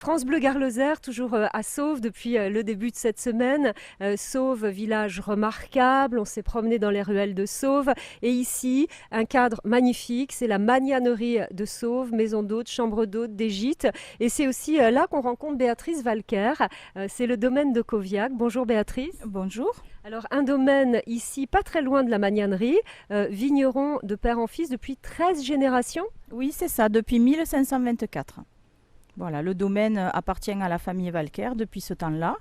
France Bleu Gare-Lozère, toujours à Sauve depuis le début de cette semaine. Sauve, village remarquable, on s'est promené dans les ruelles de Sauve. Et ici, un cadre magnifique, c'est la magnanerie de Sauve, maison d'hôtes, chambre d'hôtes, des gîtes. Et c'est aussi là qu'on rencontre Béatrice Valquer. C'est le domaine de Coviac. Bonjour Béatrice. Bonjour. Alors un domaine ici, pas très loin de la magnanerie, vigneron de père en fils depuis 13 générations. Oui, c'est ça, depuis 1524. Voilà, le domaine appartient à la famille Valquer depuis ce temps-là.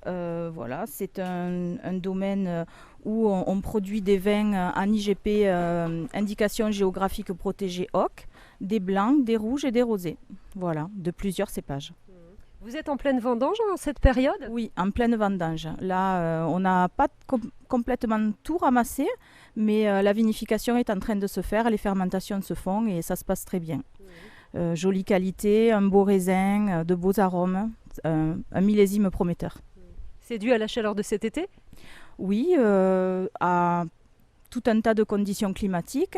Voilà, c'est un domaine où on produit des vins en IGP, indication géographique protégée OC, des blancs, des rouges et des rosés. Voilà, de plusieurs cépages. Vous êtes en pleine vendange en cette période? Oui, en pleine vendange. Là, on n'a pas complètement tout ramassé, mais la vinification est en train de se faire, les fermentations se font et ça se passe très bien. Jolie qualité, un beau raisin, de beaux arômes, un millésime prometteur. C'est dû à la chaleur de cet été? Oui, à tout un tas de conditions climatiques,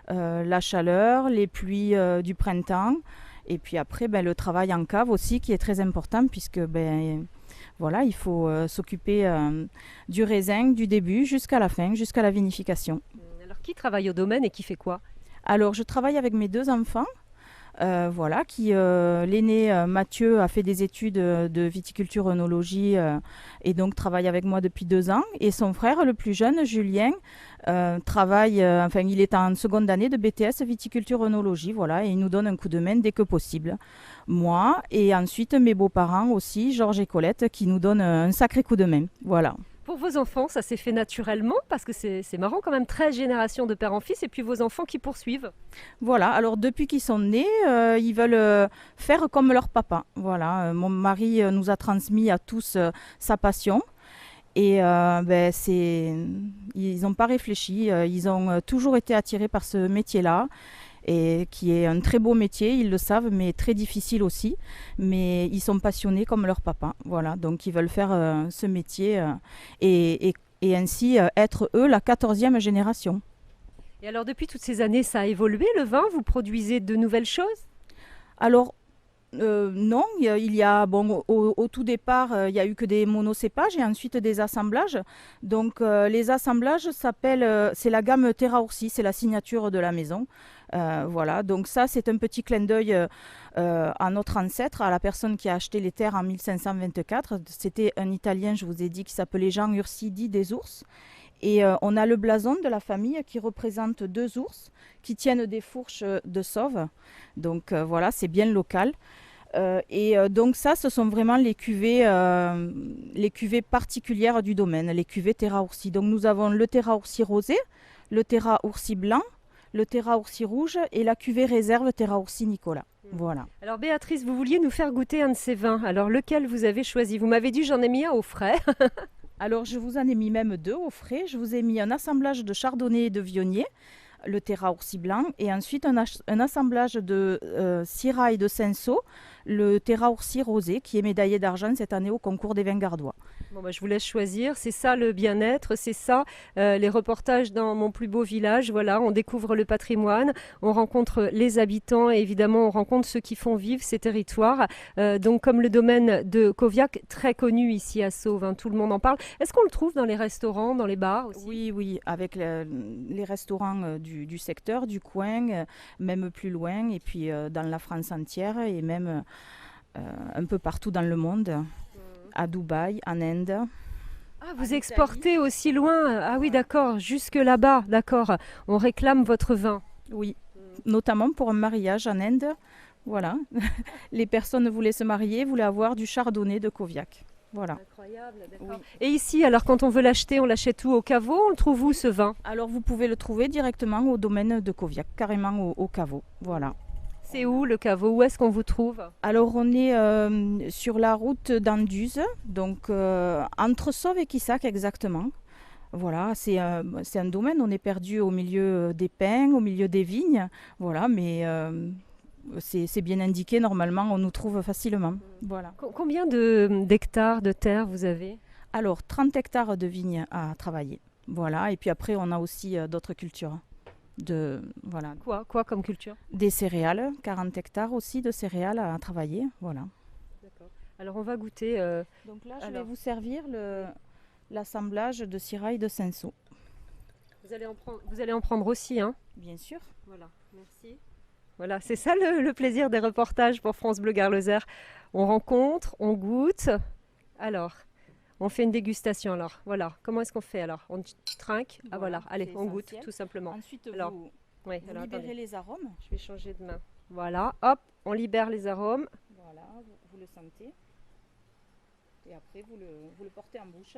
la chaleur, les pluies du printemps, et puis après le travail en cave aussi qui est très important puisque voilà, il faut s'occuper du raisin du début jusqu'à la fin, jusqu'à la vinification. Alors qui travaille au domaine et qui fait quoi? Alors je travaille avec mes deux enfants. Voilà, l'aîné Mathieu a fait des études de viticulture œnologie et donc travaille avec moi depuis 2 ans. Et son frère, le plus jeune, Julien, il est en seconde année de BTS viticulture œnologie, voilà, et il nous donne un coup de main dès que possible. Moi et ensuite mes beaux-parents aussi, Georges et Colette, qui nous donnent un sacré coup de main, voilà. Pour vos enfants, ça s'est fait naturellement parce que c'est marrant quand même, 13 générations de père en fils et puis vos enfants qui poursuivent. Voilà, alors depuis qu'ils sont nés, ils veulent faire comme leur papa. Voilà, mon mari nous a transmis à tous sa passion. Et ils n'ont pas réfléchi, ils ont toujours été attirés par ce métier-là, et qui est un très beau métier, ils le savent, mais très difficile aussi. Mais ils sont passionnés comme leur papa. Voilà, donc ils veulent faire ce métier et ainsi être eux la 14e génération. Et alors depuis toutes ces années, ça a évolué le vin? Vous produisez de nouvelles choses? Alors, non, au tout départ, il y a eu que des monocépages et ensuite des assemblages. Donc, les assemblages c'est la gamme Terra Ursi, c'est la signature de la maison. Voilà, donc ça, c'est un petit clin d'œil à notre ancêtre, à la personne qui a acheté les terres en 1524. C'était un Italien, je vous ai dit, qui s'appelait Jean Ursi dit des Ours. Et on a le blason de la famille qui représente 2 ours qui tiennent des fourches de sauve. Donc voilà, c'est bien local. Donc ça, ce sont vraiment les cuvées particulières du domaine, les cuvées Terra Ursi. Donc nous avons le Terra Ursi rosé, le Terra Ursi blanc, le Terra Ursi rouge et la cuvée réserve Terra Ursi Nicolas. Voilà. Alors Béatrice, vous vouliez nous faire goûter un de ces vins. Alors lequel vous avez choisi? Vous m'avez dit j'en ai mis un au frais. Alors je vous en ai mis même 2 au frais. Je vous ai mis un assemblage de chardonnay et de viognier, le Terra Ursi blanc, et ensuite un assemblage de Syrah et de Cinsault, le Terra Ursi rosé, qui est médaillé d'argent cette année au concours des vins gardois. Bon, je vous laisse choisir. C'est ça le bien-être, c'est ça les reportages dans mon plus beau village. Voilà, on découvre le patrimoine, on rencontre les habitants et évidemment on rencontre ceux qui font vivre ces territoires. Donc comme le domaine de Coviac, très connu ici à Sauve, hein, tout le monde en parle. Est-ce qu'on le trouve dans les restaurants, dans les bars aussi? Oui, avec les restaurants du secteur, du coin, même plus loin, et puis dans la France entière, et même un peu partout dans le monde. À Dubaï, en Inde. Ah, vous exportez aussi loin? Ah oui, d'accord, jusque là-bas, d'accord. On réclame votre vin. Oui, notamment pour un mariage en Inde. Voilà, les personnes voulaient se marier, voulaient avoir du chardonnay de Coviac. Voilà. Incroyable, d'accord. Oui. Et ici, alors quand on veut l'acheter, on l'achète où? Au caveau? On le trouve où ce vin? Alors vous pouvez le trouver directement au domaine de Coviac, carrément au caveau. Voilà. C'est où le caveau? Où est-ce qu'on vous trouve? Alors on est sur la route d'Anduze, donc entre Sauve et Quissac exactement. Voilà, c'est un domaine, on est perdu au milieu des pins, au milieu des vignes, voilà, mais c'est bien indiqué, normalement on nous trouve facilement. Voilà. Combien d'hectares de terre vous avez? Alors 30 hectares de vignes à travailler, voilà, et puis après on a aussi d'autres cultures. Quoi comme culture? Des céréales, 40 hectares aussi de céréales à travailler, voilà. D'accord. Alors on va goûter. Donc là, je vais Alors, vous servir l'assemblage de Syrah de Cinsault. vous allez en prendre aussi, hein? Bien sûr. Voilà, merci. Voilà, c'est ça le plaisir des reportages pour France Bleu Gare-Lozère. On rencontre, on goûte. Alors, on fait une dégustation alors. Voilà, comment est-ce qu'on fait alors? On trinque. Ah voilà, allez, c'est on goûte essentiel. tout simplement. Ensuite, Alors, oui, vous alors libérez attendez, les arômes. je vais changer de main. Voilà, hop, on libère les arômes. Voilà, vous le sentez. Et après, vous le portez en bouche.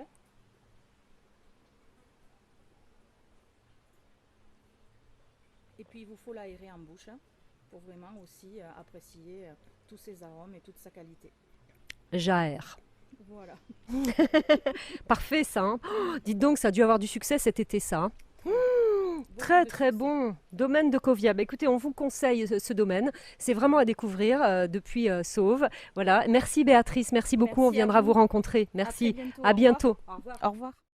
Et puis, il vous faut l'aérer en bouche pour vraiment aussi apprécier tous ces arômes et toute sa qualité. J'aère. Voilà. Parfait ça, hein. Oh, dites donc, ça a dû avoir du succès cet été ça, hein. Très très bon, domaine de Covia. Bah, écoutez, on vous conseille ce domaine. C'est vraiment à découvrir depuis Sauve. Voilà. Merci Béatrice, merci beaucoup. Merci On à viendra vous. vous rencontrer. À très Merci. bientôt. À Au revoir. bientôt. Au revoir.